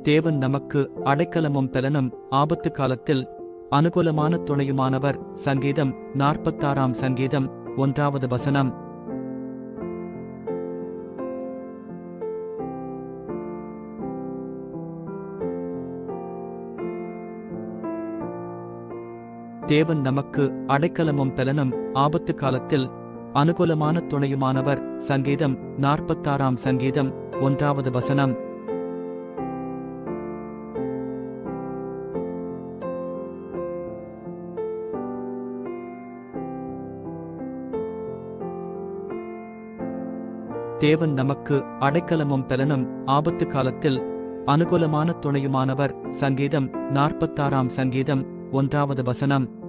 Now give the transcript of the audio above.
தேவன் நமக்கு அடைக்கலமும் பெலனும் ஆபத்து காலத்தில் அனுகூலமான துணையுமானவர். சங்கீதம் 46 சங்கீதம் 1 தேவன் நமக்கு அடைக்கலமும் பெலனும் ஆபத்து காலத்தில் அனுகூலமான துணையுமானவர். சங்கீதம் 46 சங்கீதம் 1 தேவன் நமக்கு அடைக்கலமும் பெலனும் ஆபத்து காலத்தில் அனுகூலமான துணையுமானவர். சங்கீதம் 46 சங்கீதம் 1